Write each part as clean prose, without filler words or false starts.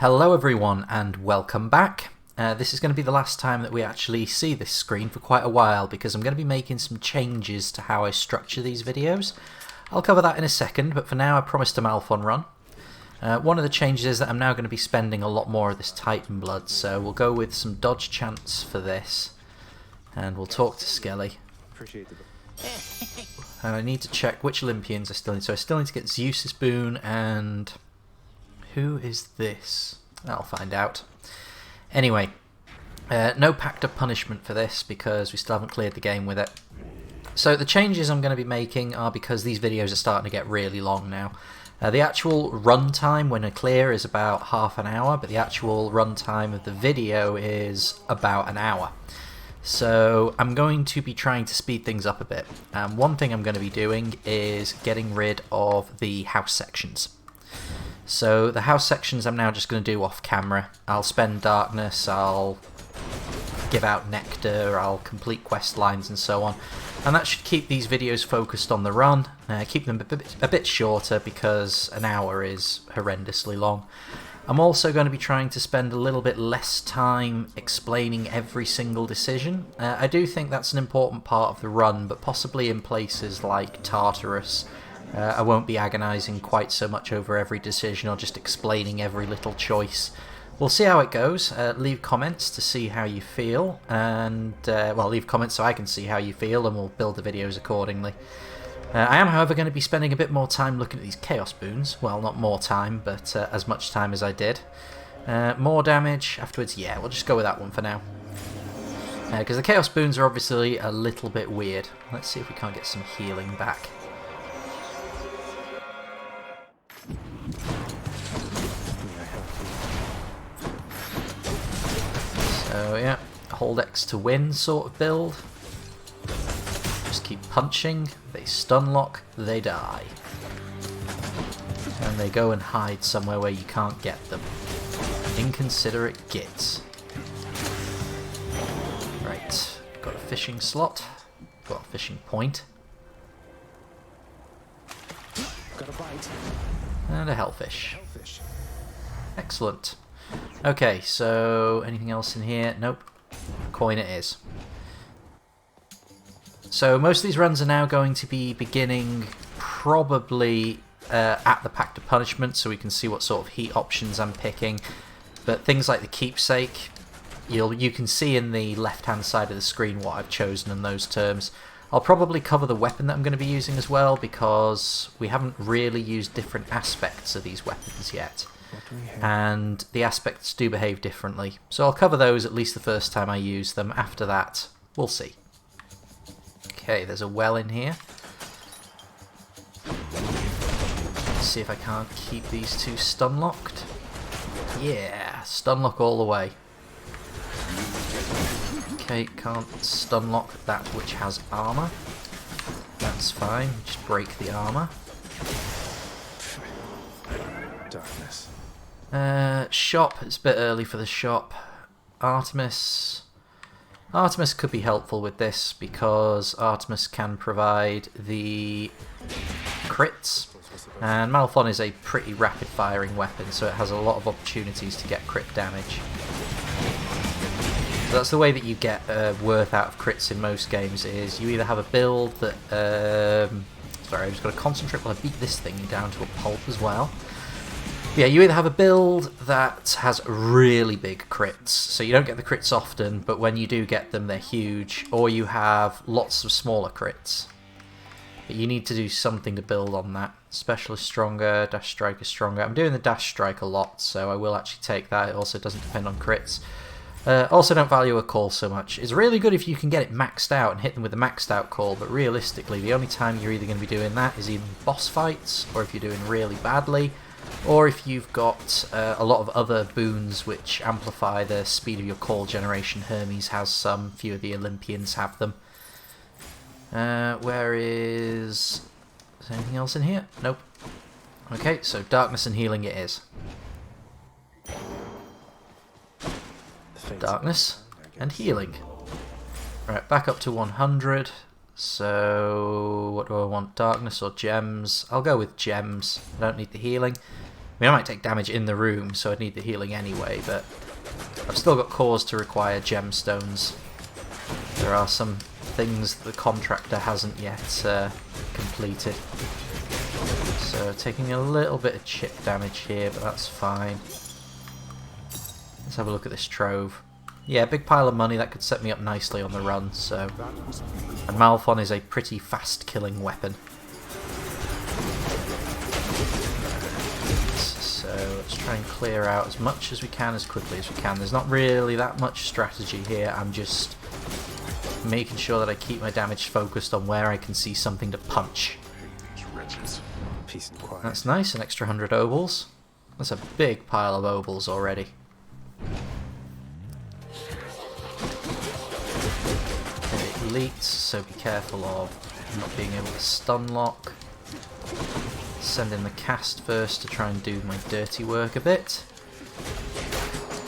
Hello everyone and welcome back. This is going to be the last time that we actually see this screen for quite a while because I'm going to be making some changes to how I structure these videos. I'll cover that in a second, but for now I promised a marathon run. One of the changes is that I'm now going to be spending a lot more of this Titan blood, so we'll go with some dodge chance for this and we'll talk to Skelly. And I need to check which Olympians I still need. So I still need to get Zeus's boon and... who is this? I'll find out. Anyway, no pact of punishment for this because we still haven't cleared the game with it. So the changes I'm going to be making are because these videos are starting to get really long now. The actual run time when I clear is about half an hour, but the actual run time of the video is about an hour. So I'm going to be trying to speed things up a bit. One thing I'm going to be doing is getting rid of the house sections. So the house sections I'm now just going to do off camera. I'll spend darkness, I'll give out nectar, I'll complete quest lines and so on. And that should keep these videos focused on the run, keep them a bit shorter because an hour is horrendously long. I'm also going to be trying to spend a little bit less time explaining every single decision. I do think that's an important part of the run, but possibly in places like Tartarus. I won't be agonising quite so much over every decision or just explaining every little choice. We'll see how it goes. Leave comments to see how you feel, and well, leave comments so I can see how you feel and we'll build the videos accordingly. I am, however, going to be spending a bit more time looking at these Chaos Boons. Well, not more time, but as much time as I did. More damage afterwards, yeah, we'll just go with that one for now. Because the Chaos Boons are obviously a little bit weird. Let's see if we can't get some healing back. So yeah, hold X to win sort of build. Just keep punching, they stun lock, they die. And they go and hide somewhere where you can't get them. Inconsiderate gits. Right, got a fishing slot, got a fishing point. Got a bite. And a hellfish. Excellent. Okay, so anything else in here? Nope. Coin it is. So most of these runs are now going to be beginning probably at the Pact of Punishment, so we can see what sort of heat options I'm picking. But things like the Keepsake, you can see in the left-hand side of the screen what I've chosen in those terms. I'll probably cover the weapon that I'm going to be using as well, because we haven't really used different aspects of these weapons yet. And the aspects do behave differently. So I'll cover those at least the first time I use them. After that, we'll see. Okay, there's a well in here. Let's see if I can't keep these two stun locked. Yeah, stun lock all the way. Okay, can't stun lock that which has armor. That's fine, just break the armor. Darkness. Shop, it's a bit early for the shop. Artemis could be helpful with this because Artemis can provide the crits. And Malphon is a pretty rapid firing weapon, so it has a lot of opportunities to get crit damage. So that's the way that you get worth out of crits in most games, is you either have a build that... sorry, I've just got to concentrate while I beat this thing down to a pulp as well. Yeah, you either have a build that has really big crits, so you don't get the crits often, but when you do get them, they're huge, or you have lots of smaller crits. But you need to do something to build on that. Specialist stronger, Dash Striker stronger. I'm doing the Dash Strike a lot, so I will actually take that. It also doesn't depend on crits. Also don't value a call so much. It's really good if you can get it maxed out and hit them with a maxed out call, but realistically the only time you're either going to be doing that is in boss fights, or if you're doing really badly, or if you've got a lot of other boons which amplify the speed of your call generation. Hermes has some, few of the Olympians have them. Where is there anything else in here? Nope. Okay, so darkness and healing it is. Darkness and healing. Right, back up to 100. So what do I want? Darkness or gems? I'll go with gems. I don't need the healing. I mean, I might take damage in the room, so I'd need the healing anyway, but I've still got cause to require gemstones. There are some things the contractor hasn't yet completed. So taking a little bit of chip damage here, but that's fine. Let's have a look at this trove. Yeah, big pile of money, that could set me up nicely on the run, so... And Malphon is a pretty fast-killing weapon. So let's try and clear out as much as we can as quickly as we can. There's not really that much strategy here, I'm just making sure that I keep my damage focused on where I can see something to punch. Peace and quiet. That's nice, an extra 100 obols. That's a big pile of obols already. Elites, so be careful of not being able to stun lock. Send in the cast first to try and do my dirty work a bit.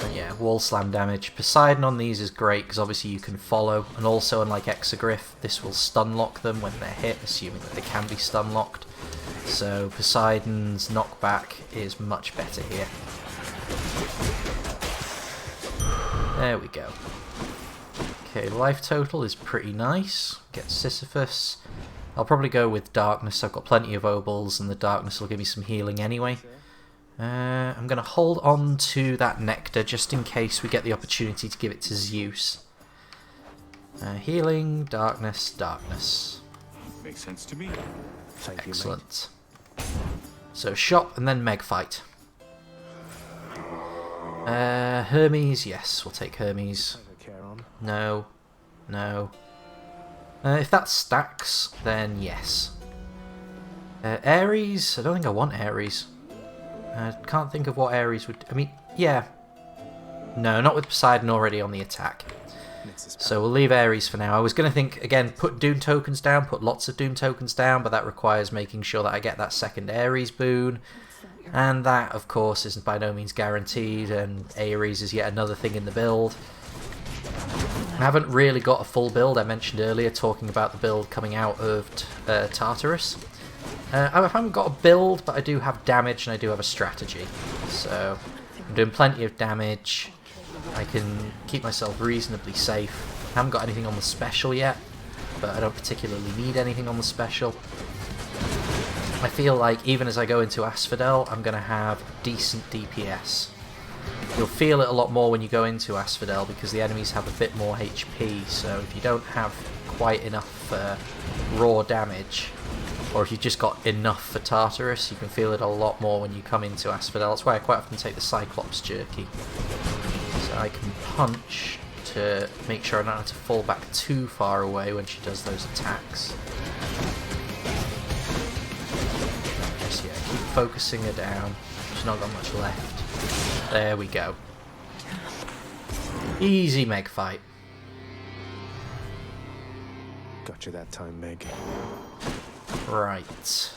But yeah, wall slam damage. Poseidon on these is great because obviously you can follow, and also unlike Exegriff, this will stun lock them when they're hit, assuming that they can be stun locked. So Poseidon's knockback is much better here. There we go. Okay, life total is pretty nice. Get Sisyphus. I'll probably go with Darkness. I've got plenty of obols, and the Darkness will give me some healing anyway. I'm going to hold on to that Nectar just in case we get the opportunity to give it to Zeus. Healing, Darkness, Darkness. Makes sense to me. Thank you, Excellent. So shop and then Meg fight. Hermes, yes, we'll take Hermes. No, no. If that's stacks, then yes. Ares, I don't think I want Ares. I can't think of what Ares would... I mean, yeah. No, not with Poseidon already on the attack. So we'll leave Ares for now. I was going to think, again, put Doom tokens down, put lots of Doom tokens down, but that requires making sure that I get that second Ares boon. And that, of course, isn't by no means guaranteed, and Ares is yet another thing in the build. I haven't really got a full build. I mentioned earlier talking about the build coming out of Tartarus. I haven't got a build, but I do have damage and I do have a strategy. So I'm doing plenty of damage. I can keep myself reasonably safe. I haven't got anything on the special yet, but I don't particularly need anything on the special. I feel like even as I go into Asphodel, I'm going to have decent DPS. You'll feel it a lot more when you go into Asphodel because the enemies have a bit more HP, so if you don't have quite enough raw damage, or if you've just got enough for Tartarus, you can feel it a lot more when you come into Asphodel. That's why I quite often take the Cyclops Jerky. So I can punch to make sure I don't have to fall back too far away when she does those attacks. Just, yeah, keep focusing her down. She's not got much left. There we go. Easy Meg fight. Got you that time, Meg. Right.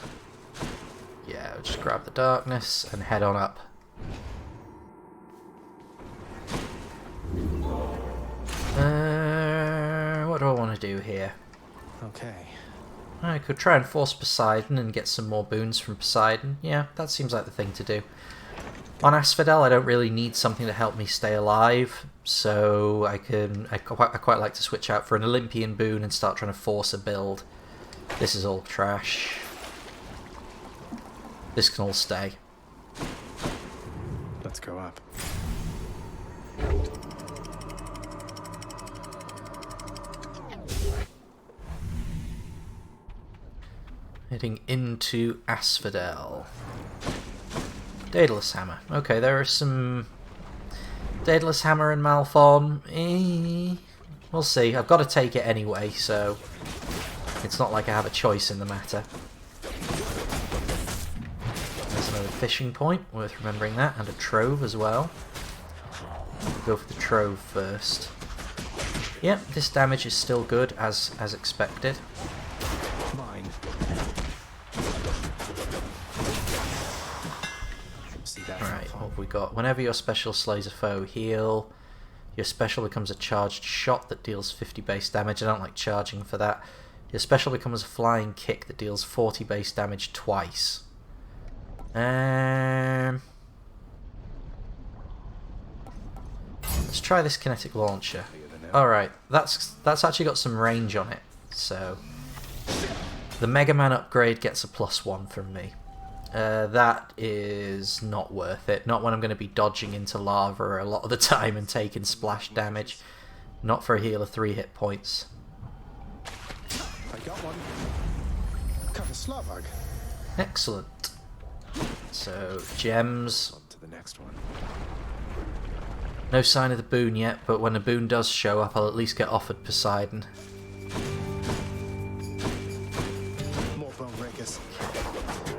Yeah, I'll just grab the Darkness and head on up. What do I want to do here? Okay. I could try and force Poseidon and get some more boons from Poseidon. Yeah, that seems like the thing to do. On Asphodel, I don't really need something to help me stay alive, so I quite like to switch out for an Olympian boon and start trying to force a build. This is all trash. This can all stay. Let's go up. Heading into Asphodel. Daedalus Hammer. Okay, there are some Daedalus Hammer and Malphon. We'll see. I've got to take it anyway, so it's not like I have a choice in the matter. There's another fishing point, worth remembering that, and a trove as well. Go for the trove first. Yep, this damage is still good, as expected. Mine. Alright, what have we got? Whenever your special slays a foe, heal. Your special becomes a charged shot that deals 50 base damage. I don't like charging for that. Your special becomes a flying kick that deals 40 base damage twice. try this kinetic launcher. Alright, that's actually got some range on it, so the Mega Man upgrade gets a +1 from me. That is not worth it. Not when I'm going to be dodging into lava a lot of the time and taking splash damage. Not for a heal of 3 hit points. I got one. Cut a Slavag. Excellent. So, gems. On to the next one. No sign of the boon yet, but when a boon does show up, I'll at least get offered Poseidon. More bone breakers.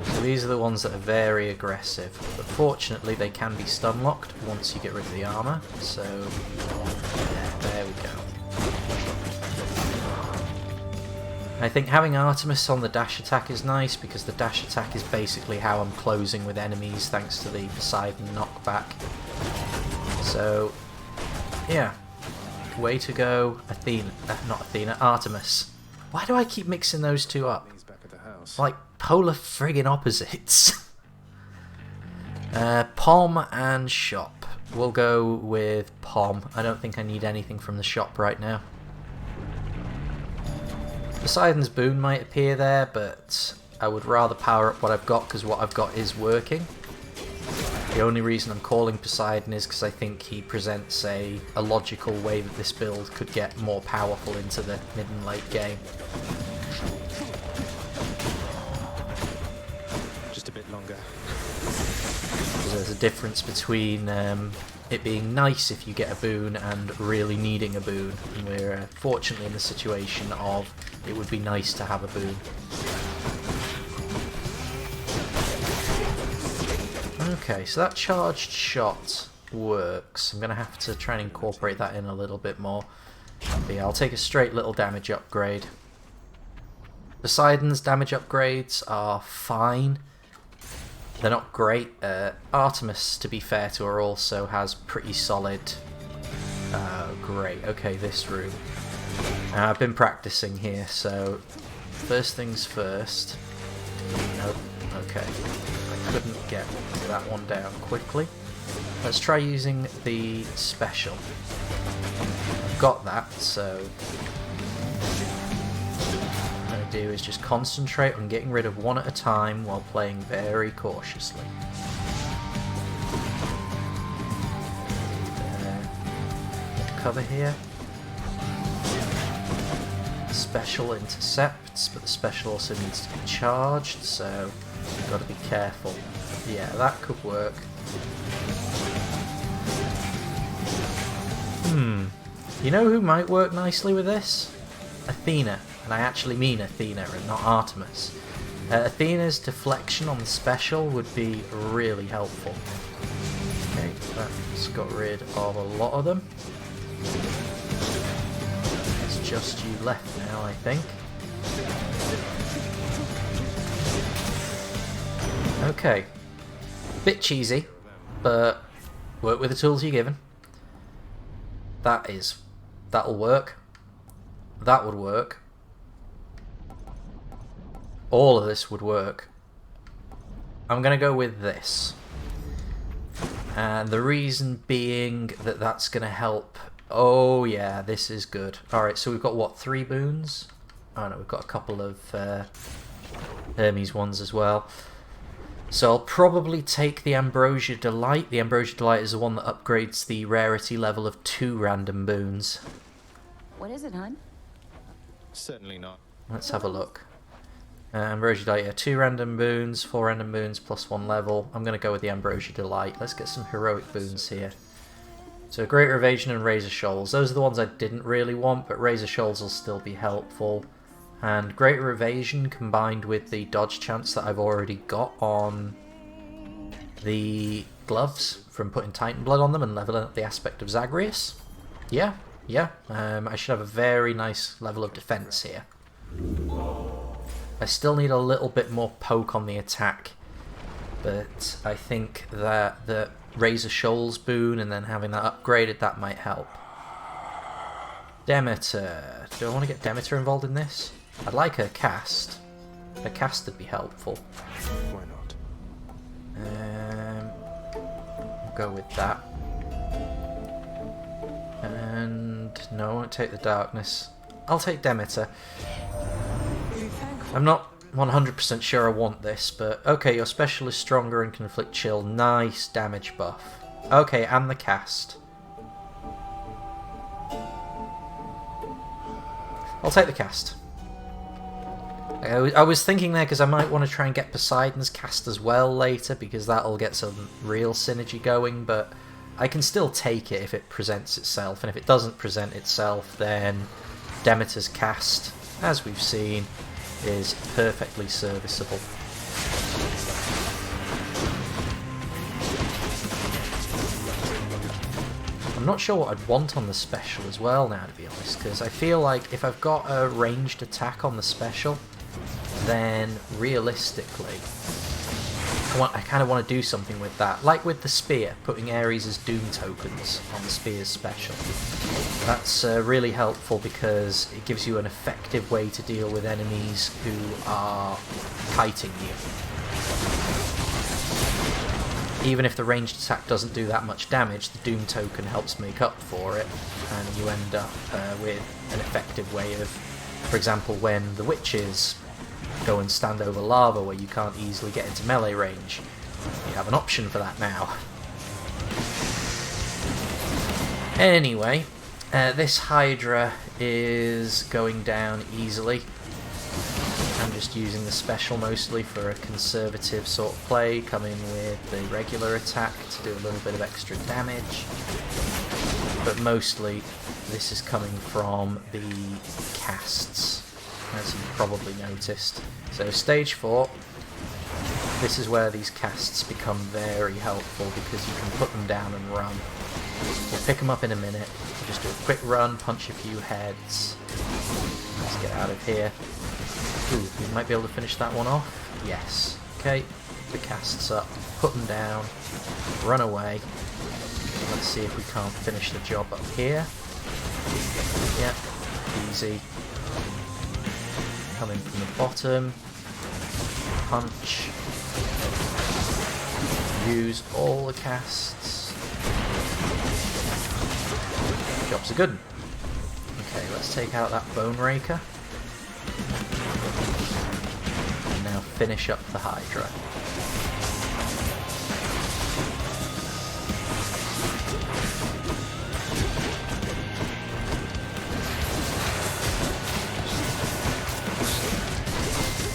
So these are the ones that are very aggressive, but fortunately they can be stun locked once you get rid of the armor. So, yeah, there we go. I think having Artemis on the dash attack is nice because the dash attack is basically how I'm closing with enemies thanks to the Poseidon knockback. So, yeah, way to go, Athena, not Athena, Artemis. Why do I keep mixing those two up? He's back at the house. Like polar friggin' opposites. Pom and shop. We'll go with Pom. I don't think I need anything from the shop right now. Poseidon's boon might appear there, but I would rather power up what I've got because what I've got is working. The only reason I'm calling Poseidon is because I think he presents a logical way that this build could get more powerful into the mid and late game. Just a bit longer. Because there's a difference between it being nice if you get a boon and really needing a boon. And we're fortunately in the situation of it would be nice to have a boon. Okay, so that charged shot works. I'm going to have to try and incorporate that in a little bit more. But yeah, I'll take a straight little damage upgrade. Poseidon's damage upgrades are fine. They're not great. Artemis, to be fair to her, also has pretty solid... great. Okay, this room. I've been practicing here, so first things first. Nope. Okay. I couldn't get that one down quickly. Let's try using the special. I've got that, so what I'm going to do is just concentrate on getting rid of one at a time while playing very cautiously. Cover here. Special intercepts, but the special also needs to be charged, so you've got to be careful. Yeah, that could work. You know who might work nicely with this? Athena, and I actually mean Athena and not Artemis. Athena's deflection on the special would be really helpful. Okay, that's got rid of a lot of them. It's just you left now, I think. Okay. Bit cheesy, but work with the tools you're given. That'll work. That would work. All of this would work. I'm gonna go with this. And the reason being that that's gonna help. Oh yeah, this is good. Alright, so we've got what, 3 boons? Oh no, we've got a couple of Hermes ones as well. So I'll probably take the Ambrosia Delight. The Ambrosia Delight is the one that upgrades the rarity level of 2 random boons. What is it, hon? Certainly not. Let's have a look. Ambrosia Delight, yeah, 2 random boons, 4 random boons, plus 1 level. I'm going to go with the Ambrosia Delight. Let's get some heroic boons here. So Greater Evasion and Razor Shoals. Those are the ones I didn't really want, but Razor Shoals will still be helpful. And Greater Evasion combined with the dodge chance that I've already got on the gloves from putting Titan Blood on them and leveling up the aspect of Zagreus. Yeah. I should have a very nice level of defense here. I still need a little bit more poke on the attack, but I think that the Razor Shoals boon and then having that upgraded, that might help. Demeter. Do I want to get Demeter involved in this? I'd like a cast. A cast would be helpful. Why not? We'll go with that. And no, I won't take the darkness. I'll take Demeter. I'm not 100% sure I want this, but okay, your special is stronger and can inflict chill. Nice damage buff. Okay, and the cast. I'll take the cast. I was thinking there because I might want to try and get Poseidon's cast as well later, because that'll get some real synergy going, but I can still take it if it presents itself, and if it doesn't present itself, then Demeter's cast, as we've seen, is perfectly serviceable. I'm not sure what I'd want on the special as well now, to be honest, because I feel like if I've got a ranged attack on the special, then realistically I kind of want to do something with that, like with the spear, putting Ares' Doom tokens on the spear's special. That's really helpful because it gives you an effective way to deal with enemies who are kiting you. Even if the ranged attack doesn't do that much damage, the Doom token helps make up for it, and you end up with an effective way of, for example, when the witches go and stand over lava where you can't easily get into melee range, you have an option for that now. Anyway, this Hydra is going down easily. I'm just using the special mostly for a conservative sort of play, coming with the regular attack to do a little bit of extra damage. But mostly this is coming from the casts, as you probably noticed. So stage 4, this is where these casts become very helpful because you can put them down and run. We'll pick them up in a minute. Just do a quick run, punch a few heads. Let's get out of here. Ooh, we might be able to finish that one off. Yes. Okay, the casts up, put them down, run away. Let's see if we can't finish the job up here. Yep, easy. Coming from the bottom. Punch. Use all the casts. Job's a good one. Okay, let's take out that Bone Raker. And now finish up the Hydra.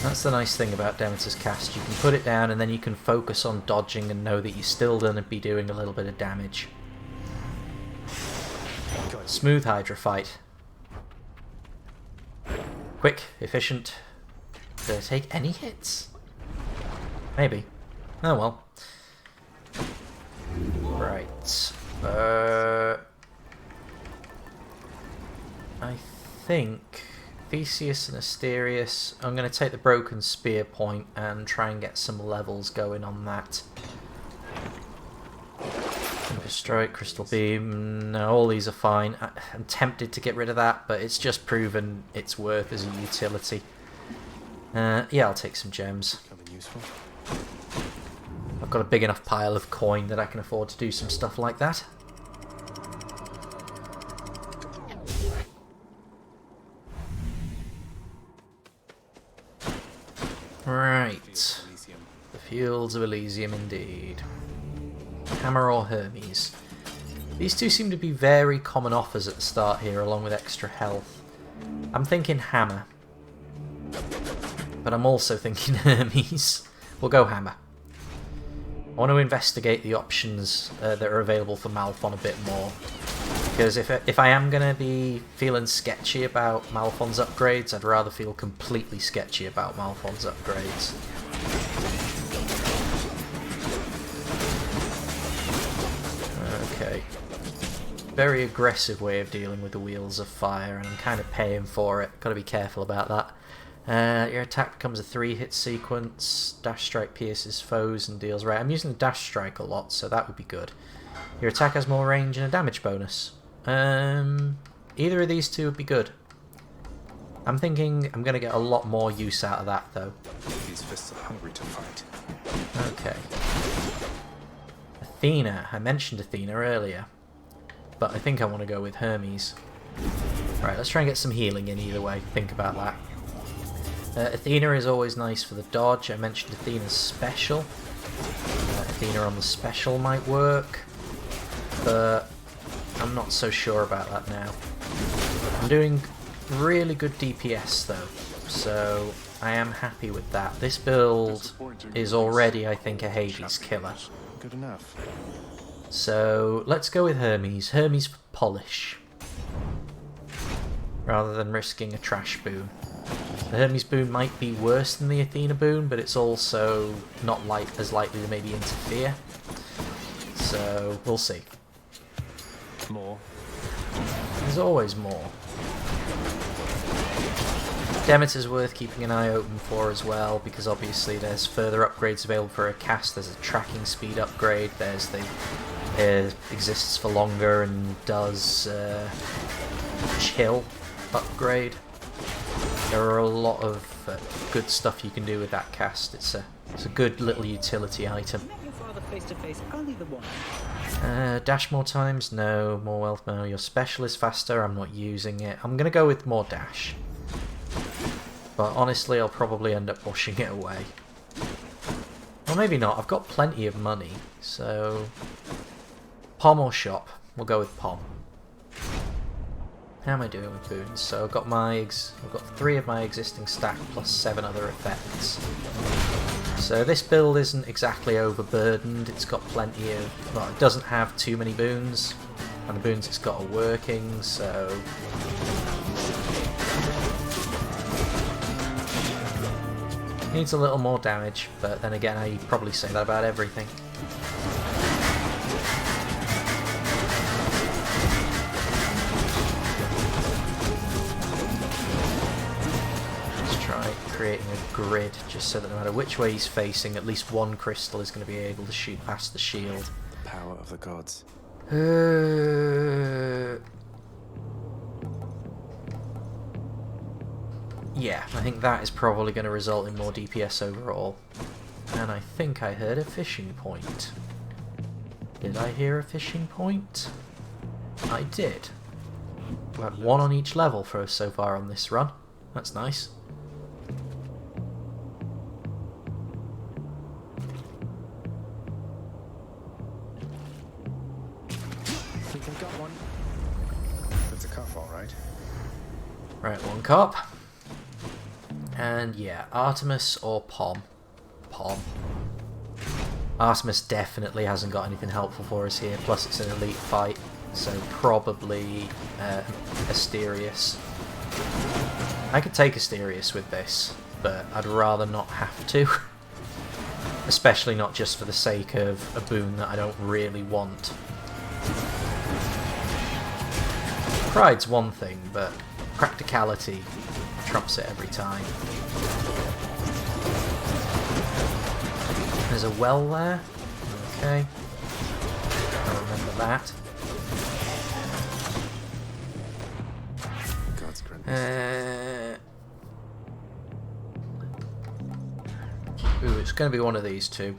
That's the nice thing about Demeter's cast, you can put it down and then you can focus on dodging and know that you're still going to be doing a little bit of damage. Smooth Hydra fight. Quick, efficient. Did I take any hits? Maybe. Oh well. Right. I think Theseus and Asterius, I'm going to take the Broken Spear point and try and get some levels going on that. Tempest Strike, Crystal Beam, no, all these are fine. I'm tempted to get rid of that, but it's just proven its worth as a utility. Yeah, I'll take some gems. I've got a big enough pile of coin that I can afford to do some stuff like that. Right. The Fields of Elysium indeed. Hammer or Hermes. These two seem to be very common offers at the start here, along with extra health. I'm thinking Hammer. But I'm also thinking Hermes. We'll go Hammer. I want to investigate the options that are available for Malphon a bit more. Because if I am going to be feeling sketchy about Malphon's upgrades, I'd rather feel completely sketchy about Malphon's upgrades. Okay. Very aggressive way of dealing with the Wheels of Fire, and I'm kind of paying for it. Gotta be careful about that. Your attack becomes a 3-hit sequence. Dash Strike pierces foes and deals... Right, I'm using the Dash Strike a lot, so that would be good. Your attack has more range and a damage bonus. Either of these two would be good. I'm thinking I'm going to get a lot more use out of that, though. These fists are hungry to fight. Okay. Athena. I mentioned Athena earlier, but I think I want to go with Hermes. Right, let's try and get some healing in either way. Think about that. Athena is always nice for the dodge. I mentioned Athena's special. Athena on the special might work, but I'm not so sure about that now. I'm doing really good DPS though, so I am happy with that. This build is already, I think, a Hades killer. Good enough. So let's go with Hermes. Hermes for polish, rather than risking a trash boon. The Hermes boon might be worse than the Athena boon, but it's also not as likely to maybe interfere. So we'll see. More. There's always more. Demeter's worth keeping an eye open for as well, because obviously there's further upgrades available for a cast. There's a tracking speed upgrade. There's the exists for longer and does chill upgrade. There are a lot of good stuff you can do with that cast. It's a good little utility item. Dash more times? No. More wealth? No. Your special is faster? I'm not using it. I'm going to go with more dash. But honestly, I'll probably end up washing it away. Or maybe not. I've got plenty of money, so... Pom or shop? We'll go with Pom. How am I doing with boons? So I've got 3 of my existing stack plus 7 other effects. So this build isn't exactly overburdened. It's got plenty of... Well, it doesn't have too many boons. And the boons it's got are working, so... Needs a little more damage, but then again, I probably say that about everything. Let's try creating a grid, just so that no matter which way he's facing, at least one crystal is going to be able to shoot past the shield. The power of the gods. Yeah, I think that is probably going to result in more DPS overall. And I think I heard a fishing point. Did I hear a fishing point? I did. We've had 1 on each level for us so far on this run. That's nice. Think I got one. That's a cup, all right. Right, 1 cop. And yeah, Artemis or Pom. Pom. Artemis definitely hasn't got anything helpful for us here, plus it's an elite fight, so probably Asterius. I could take Asterius with this, but I'd rather not have to. Especially not just for the sake of a boon that I don't really want. Pride's one thing, but practicality trumps it every time. There's a well there. Okay. I'll remember that. God's goodness. Ooh, it's going to be one of these two.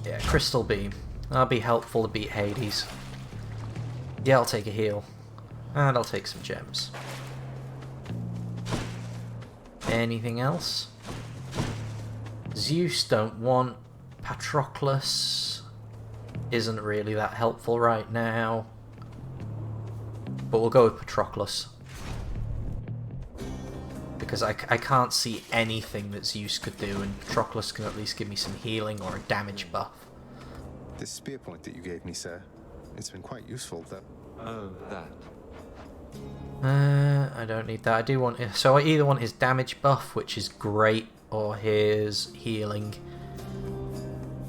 Yeah, Crystal Beam. That'll be helpful to beat Hades. Yeah, I'll take a heal. And I'll take some gems. Anything else? Zeus don't want. Patroclus isn't really that helpful right now. But we'll go with Patroclus. Because I can't see anything that Zeus could do, and Patroclus can at least give me some healing or a damage buff. This spear point that you gave me, sir, it's been quite useful, though. Oh, that. I don't need that. I do want... So I either want his damage buff, which is great, or his healing.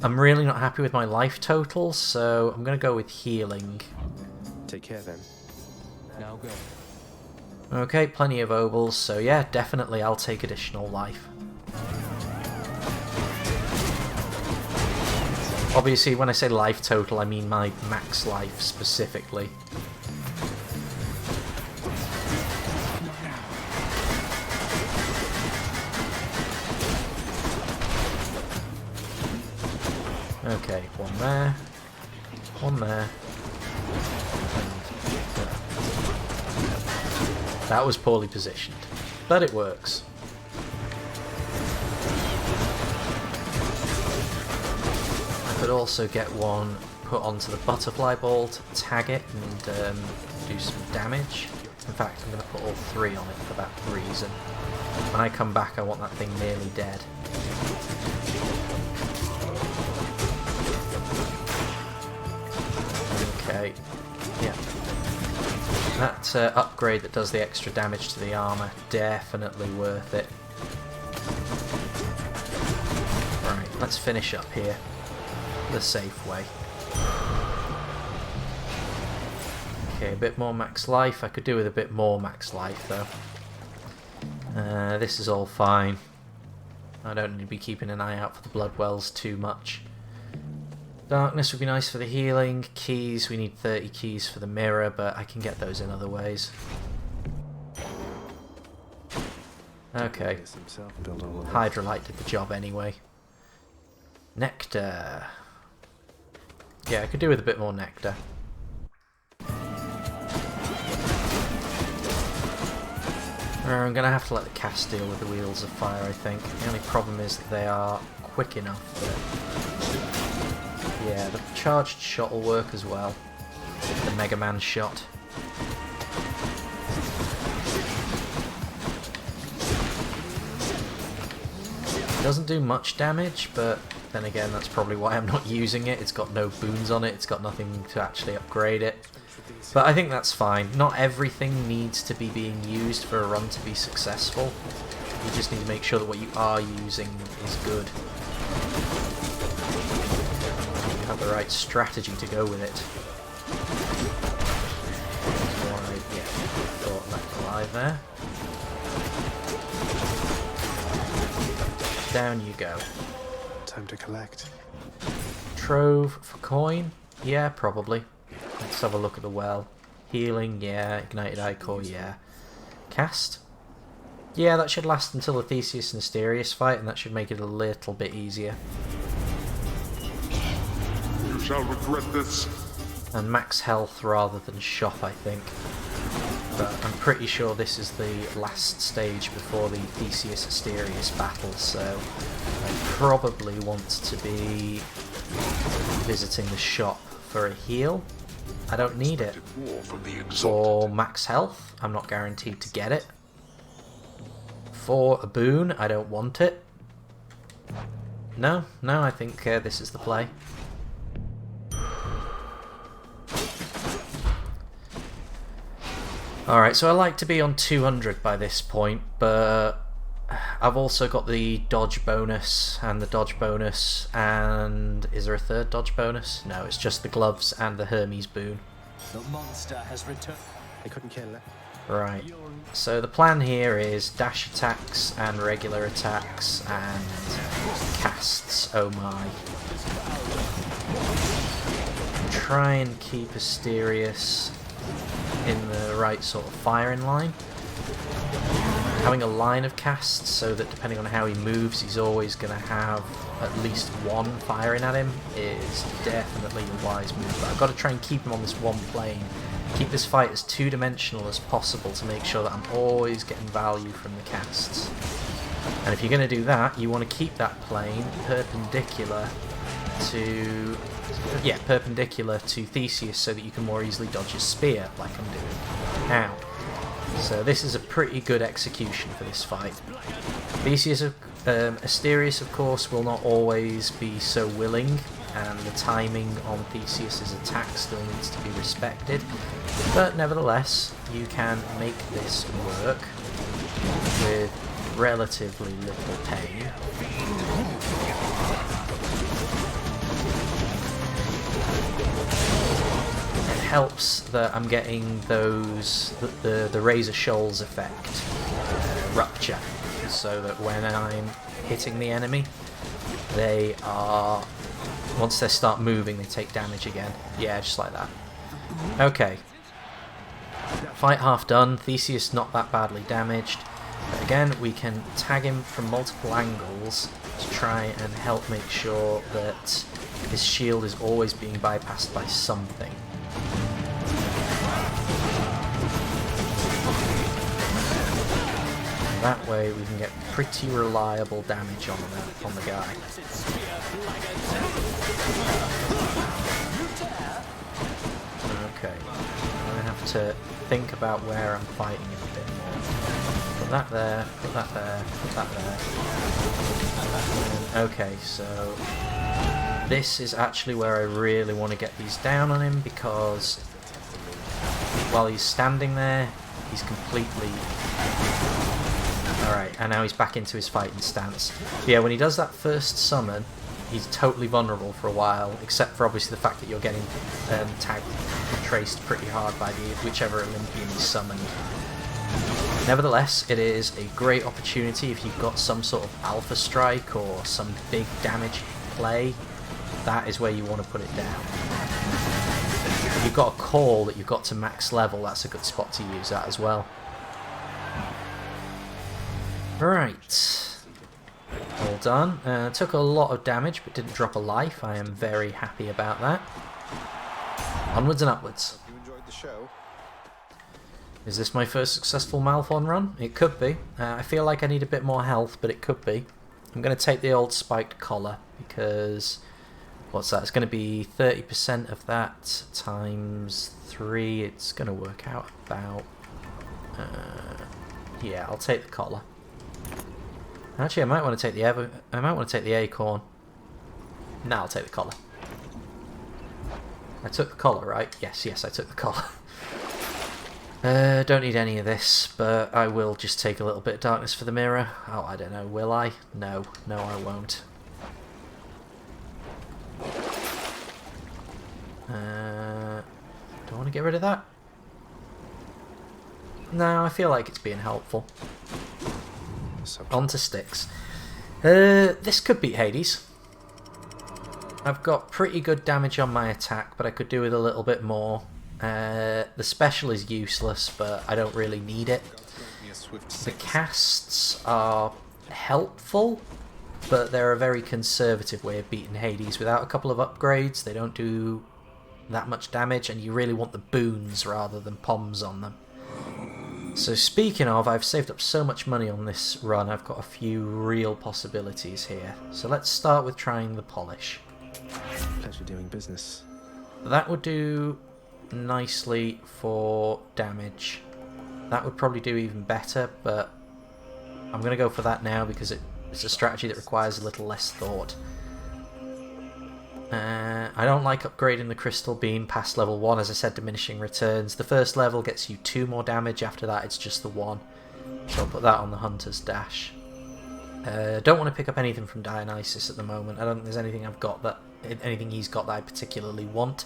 I'm really not happy with my life total, so I'm going to go with healing. Take care, then. Now go. Okay, plenty of ovals, so yeah, definitely I'll take additional life. Obviously, when I say life total, I mean my max life specifically. Okay, 1 there, 1 there, and there. That was poorly positioned, but it works. I could also get one put onto the butterfly ball to tag it and do some damage. In fact, I'm going to put all 3 on it for that reason. When I come back, I want that thing nearly dead. Okay, yeah. That upgrade that does the extra damage to the armour, definitely worth it. Right, let's finish up here the safe way. Okay, a bit more max life. I could do with a bit more max life though. This is all fine. I don't need to be keeping an eye out for the blood wells too much. Darkness would be nice for the healing. Keys, we need 30 keys for the mirror, but I can get those in other ways. Okay. Hydrolite did the job anyway. Nectar. Yeah, I could do with a bit more nectar. I'm going to have to let the cast deal with the Wheels of Fire, I think. The only problem is that they are quick enough that... Yeah, the charged shot will work as well. The Mega Man shot. It doesn't do much damage, but then again, that's probably why I'm not using it. It's got no boons on it, it's got nothing to actually upgrade it. But I think that's fine. Not everything needs to be being used for a run to be successful. You just need to make sure that what you are using is good. You have the right strategy to go with it. Yeah, thought left alive there. Down you go. Time to collect. Trove for coin? Yeah, probably. Let's have a look at the well. Healing, yeah. Ignited Ichor, yeah. Cast? Yeah, that should last until the Theseus and Asterius fight, and that should make it a little bit easier. You shall regret this. And max health rather than shop, I think. But I'm pretty sure this is the last stage before the Theseus-Asterius battle, so I probably want to be visiting the shop for a heal. I don't need it. For max health, I'm not guaranteed to get it. For a boon, I don't want it. No, I think this is the play. Alright, so I like to be on 200 by this point, but I've also got the dodge bonus, and the dodge bonus, and is there a third dodge bonus? No, it's just the gloves and the Hermes boon. The monster has returned. They couldn't kill it. Right, so the plan here is dash attacks and regular attacks and casts, oh my. Try and keep Asterius in the right sort of firing line. Having a line of casts so that depending on how he moves he's always going to have at least one firing at him is definitely a wise move. But I've got to try and keep him on this one plane. Keep this fight as two-dimensional as possible to make sure that I'm always getting value from the casts. And if you're going to do that, you want to keep that plane perpendicular to... yeah, perpendicular to Theseus so that you can more easily dodge his spear, like I'm doing now. So this is a pretty good execution for this fight. Theseus, Asterius, of course, will not always be so willing, and the timing on Theseus's attack still needs to be respected. But nevertheless, you can make this work with relatively little pain. Helps that I'm getting those the Razor Shoals effect rupture, so that when I'm hitting the enemy, they are, once they start moving, they take damage again. Yeah, just like that. Okay. Fight half done. Theseus not that badly damaged. But again, we can tag him from multiple angles to try and help make sure that his shield is always being bypassed by something. That way we can get pretty reliable damage on the guy. Okay, I'm going to have to think about where I'm fighting him a bit more. Put that there, put that there, put that there. Okay, so this is actually where I really want to get these down on him, because while he's standing there, he's completely... Alright, and now he's back into his fighting stance. But yeah, when he does that first summon, he's totally vulnerable for a while, except for obviously the fact that you're getting tagged and traced pretty hard by whichever Olympian is summoned. Nevertheless, it is a great opportunity if you've got some sort of alpha strike or some big damage play. That is where you want to put it down. If you've got a call that you've got to max level, that's a good spot to use that as well. Right, all done. Took a lot of damage but didn't drop a life. I am very happy about that. Onwards and upwards. You enjoyed the show. Is this my first successful Malphon run? It could be. I feel like I need a bit more health, but it could be. I'm going to take the old spiked collar because... What's that? It's going to be 30% of that times 3. It's going to work out about... yeah, I'll take the collar. Actually, I might want to take the acorn. No, I'll take the collar. I took the collar, right? Yes, I took the collar. Don't need any of this, but I will just take a little bit of darkness for the mirror. Oh, I don't know, will I? No, I won't. Do I want to get rid of that? No, I feel like it's being helpful. On to STYX. This could beat Hades. I've got pretty good damage on my attack, but I could do with a little bit more. The special is useless, but I don't really need it. The casts are helpful, but they're a very conservative way of beating Hades. Without a couple of upgrades, they don't do that much damage, and you really want the boons rather than poms on them. So speaking of, I've saved up so much money on this run, I've got a few real possibilities here. So let's start with trying the polish. Pleasure doing business. That would do nicely for damage. That would probably do even better, but I'm going to go for that now because it's a strategy that requires a little less thought. I don't like upgrading the crystal beam past level 1, as I said, diminishing returns. The first level gets you 2 more damage, after that it's just the 1. So I'll put that on the Hunter's Dash. Don't want to pick up anything from Dionysus at the moment. I don't think there's anything anything he's got that I particularly want.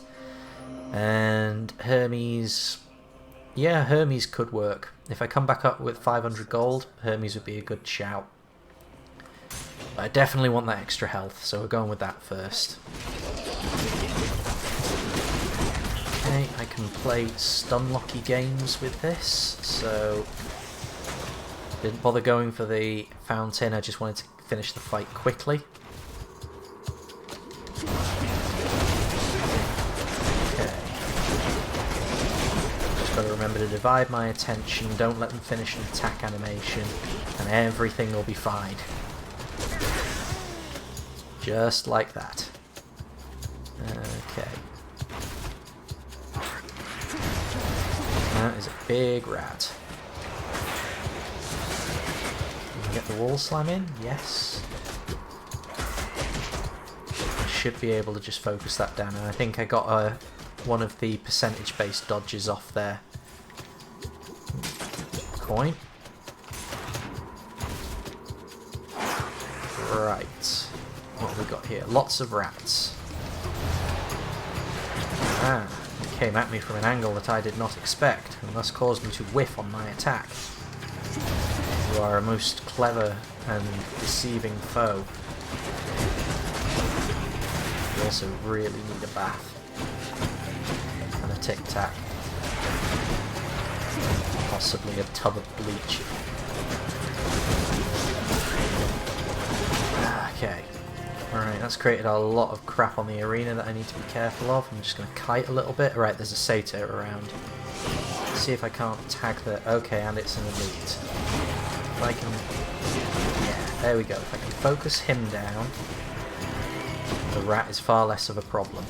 And Hermes... Yeah, Hermes could work. If I come back up with 500 gold, Hermes would be a good shout. But I definitely want that extra health, so we're going with that first. Okay, I can play stun-locky games with this, so... Didn't bother going for the fountain, I just wanted to finish the fight quickly. Okay. Just got to remember to divide my attention, don't let them finish an attack animation, and everything will be fine. Just like that. Okay. That is a big rat. Can we get the wall slam in? Yes. I should be able to just focus that down, and I think I got one of the percentage-based dodges off there. Coin. Right. What have we got here? Lots of rats. Ah, it came at me from an angle that I did not expect, and thus caused me to whiff on my attack. You are a most clever and deceiving foe. You also really need a bath. And a tic-tac. Possibly a tub of bleach. Okay. Alright, that's created a lot of crap on the arena that I need to be careful of. I'm just going to kite a little bit. Alright, there's a satyr around. Let's see if I can't tag the... Okay, and it's an elite. If I can... Yeah, there we go. If I can focus him down, the rat is far less of a problem.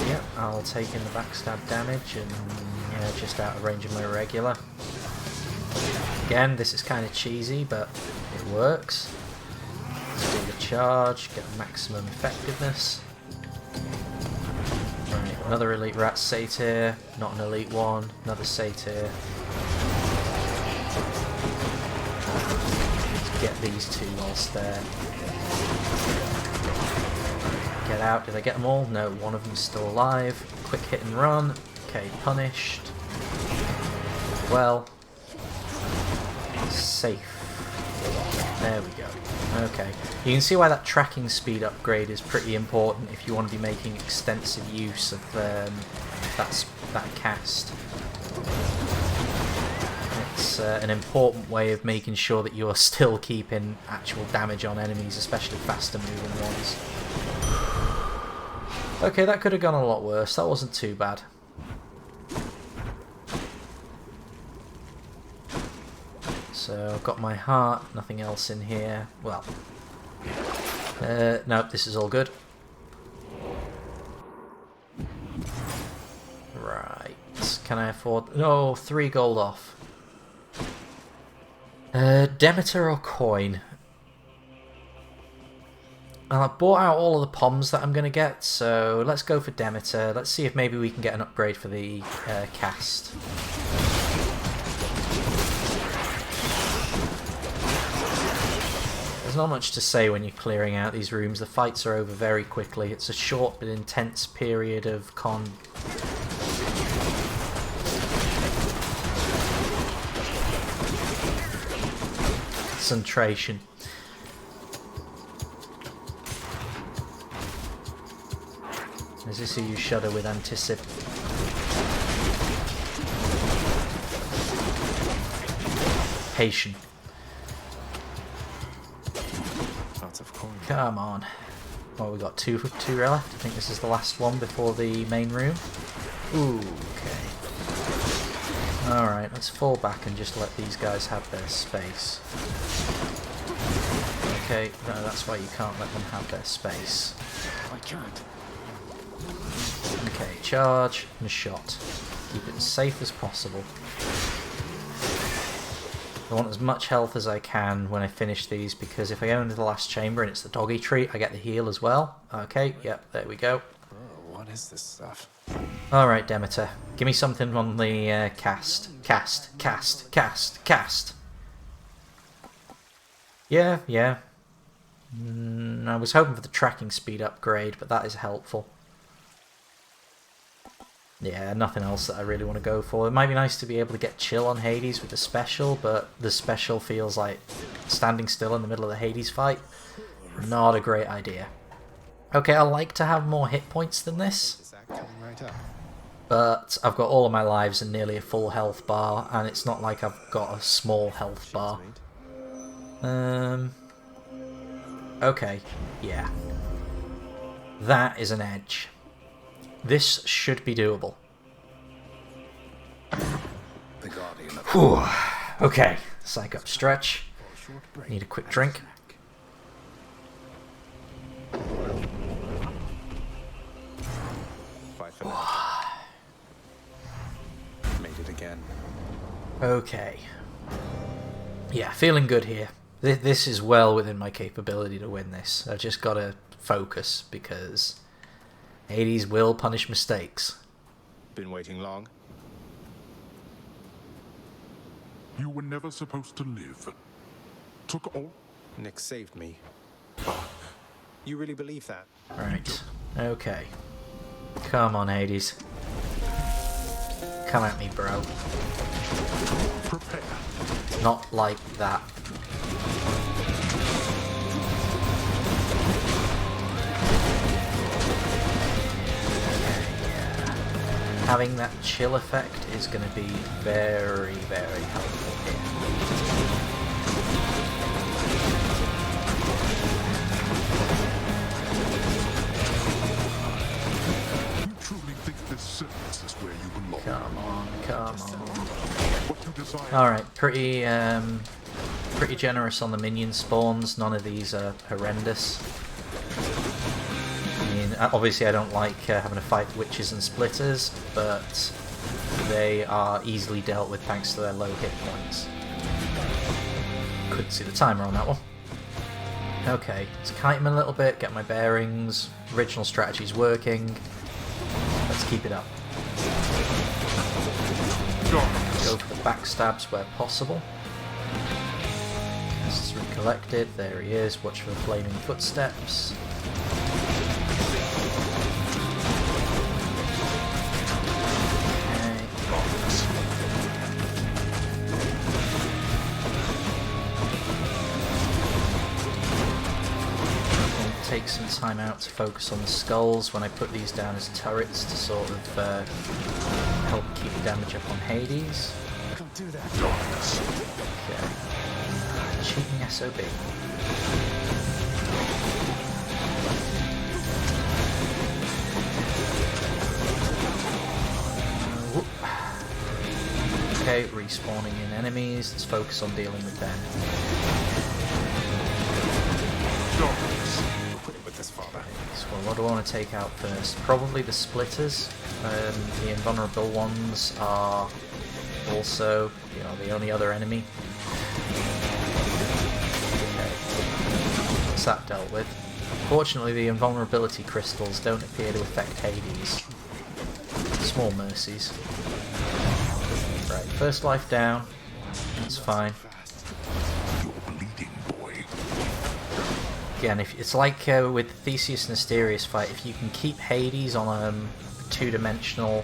Yep, I'll take in the backstab damage and yeah, just out of range of my regular. Again, this is kind of cheesy, but it works. Let's do the charge, get maximum effectiveness. Right, another elite rat satyr, not an elite one, another satyr. Let's get these two whilst there. Get out, did I get them all? No, one of them's still alive. Quick hit and run. Okay, punished. Well. Safe. There we go. Okay. You can see why that tracking speed upgrade is pretty important if you want to be making extensive use of that cast. It's an important way of making sure that you're still keeping actual damage on enemies, especially faster moving ones. Okay, that could have gone a lot worse. That wasn't too bad. So I've got my heart, nothing else in here. Well, no, this is all good. Right, can I afford... No, 3 gold off. Demeter or coin? I bought out all of the poms that I'm going to get, so let's go for Demeter. Let's see if maybe we can get an upgrade for the cast. There's not much to say when you're clearing out these rooms. The fights are over very quickly. It's a short but intense period of concentration. Is this who you shudder with anticipation? Lots of coin. Come on. Well, we got two left. I think this is the last one before the main room. Ooh, okay. Alright, let's fall back and just let these guys have their space. Okay, no, that's why you can't let them have their space. I can't. Okay, charge and shot. Keep it as safe as possible. I want as much health as I can when I finish these, because if I go into the last chamber and it's the doggy treat, I get the heal as well. Okay, yep, there we go. Oh, what is this stuff? Alright, Demeter. Give me something on the cast. Cast. Yeah. I was hoping for the tracking speed upgrade, but that is helpful. Yeah, nothing else that I really want to go for. It might be nice to be able to get chill on Hades with the special, but the special feels like standing still in the middle of the Hades fight. Not a great idea. Okay, I like to have more hit points than this, Is that coming right up? but I've got all of my lives and nearly a full health bar, and it's not like I've got a small health bar. Okay, yeah. That is an edge. This should be doable. The guardian of Whew. Okay, psych up stretch. Need a quick drink. Fight for now. Made it again. Okay. Yeah, feeling good here. This is well within my capability to win this. I've just got to focus, because Hades will punish mistakes. Been waiting long? You were never supposed to live. Took all. Nick saved me. You really believe that? Right. Okay. Come on, Hades. Come at me, bro. Prepare. Not like that. Having that chill effect is going to be very, very helpful here. You truly think this sentence is where you belong? Come on. Alright, pretty generous on the minion spawns. None of these are horrendous. I mean, obviously I don't like having to fight witches and splitters, but they are easily dealt with thanks to their low hit points. Couldn't see the timer on that one. Okay, let's kite him a little bit, get my bearings. Original strategy's working. Let's keep it up. Go for the backstabs where possible. Necessary collected, there he is. Watch for the flaming footsteps. Take some time out to focus on the skulls when I put these down as turrets to sort of help keep the damage up on Hades. Don't do that. Okay. Cheating SOB. Whoop. Okay, respawning in enemies. Let's focus on dealing with them. So what do I want to take out first? Probably the splitters. The invulnerable ones are also, the only other enemy. Okay. What's that dealt with? Fortunately, the invulnerability crystals don't appear to affect Hades. Small mercies. Right, first life down. That's fine. Again, if it's like with the Theseus and Asterius fight, if you can keep Hades on a two-dimensional,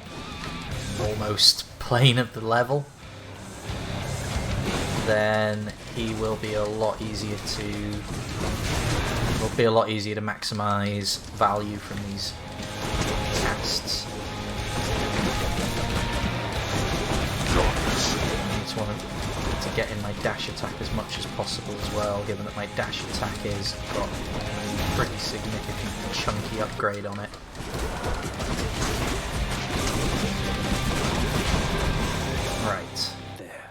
almost plane of the level, then he will be a lot easier to maximize value from these casts. I just want to get in my dash attack as much as possible as well, given that my dash attack is got a pretty significant chunky upgrade on it. Right. There.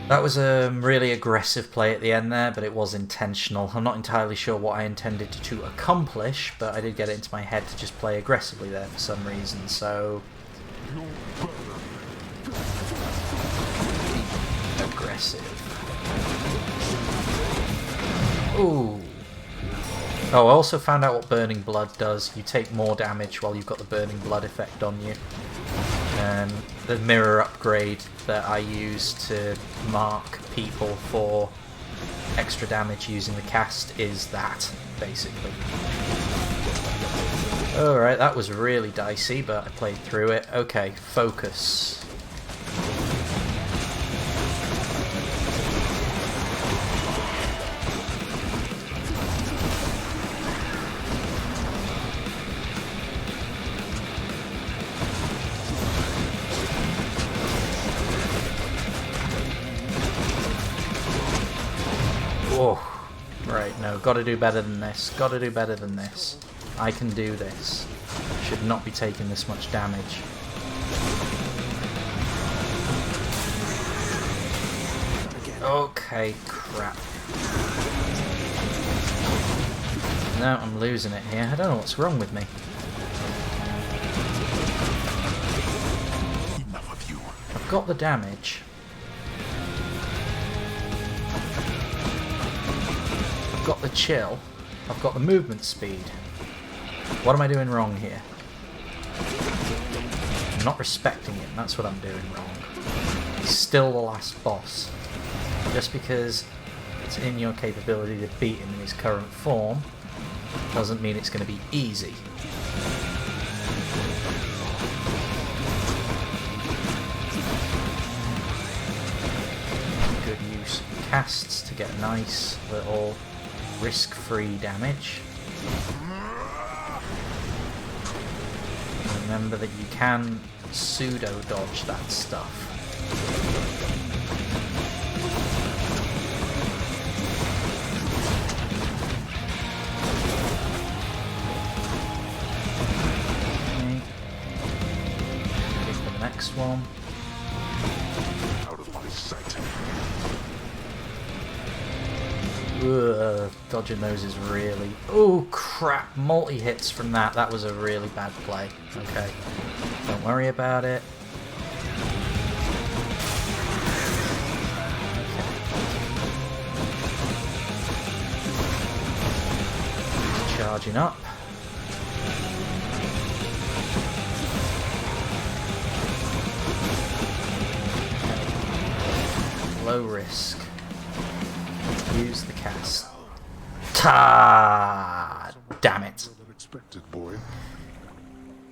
That was a really aggressive play at the end there, but it was intentional. I'm not entirely sure what I intended to accomplish, but I did get it into my head to just play aggressively there for some reason, so... aggressive. Ooh. Oh, I also found out what Burning Blood does. You take more damage while you've got the Burning Blood effect on you. The mirror upgrade that I use to mark people for extra damage using the cast is that, basically. Alright, that was really dicey, but I played through it. Okay, focus. Oh, right, no, gotta do better than this. Gotta do better than this. I can do this. Should not be taking this much damage. Okay, crap. No, I'm losing it here. I don't know what's wrong with me. Enough of you. I've got the damage. I've got the chill. I've got the movement speed. What am I doing wrong here? I'm not respecting him. That's what I'm doing wrong. He's still the last boss. Just because it's in your capability to beat him in his current form doesn't mean it's going to be easy. Good use of casts to get nice little risk-free damage. Remember that you can pseudo-dodge that stuff. Okay. Ready for the next one. Ugh, dodging those is really... Oh crap, multi-hits from that. That was a really bad play. Okay, don't worry about it. Charging up. Low risk. Use the cast. Ta! Damn it. Unexpected, boy.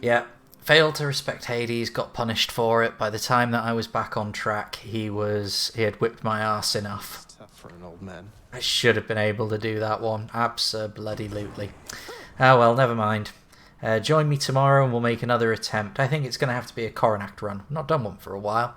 Yeah, failed to respect Hades, got punished for it. By the time that I was back on track, he had whipped my ass enough. Tough for an old man. I should have been able to do that one. Abso-bloody-lutely. Ah well, never mind. Join me tomorrow and we'll make another attempt. I think it's going to have to be a Coronact run. I've not done one for a while.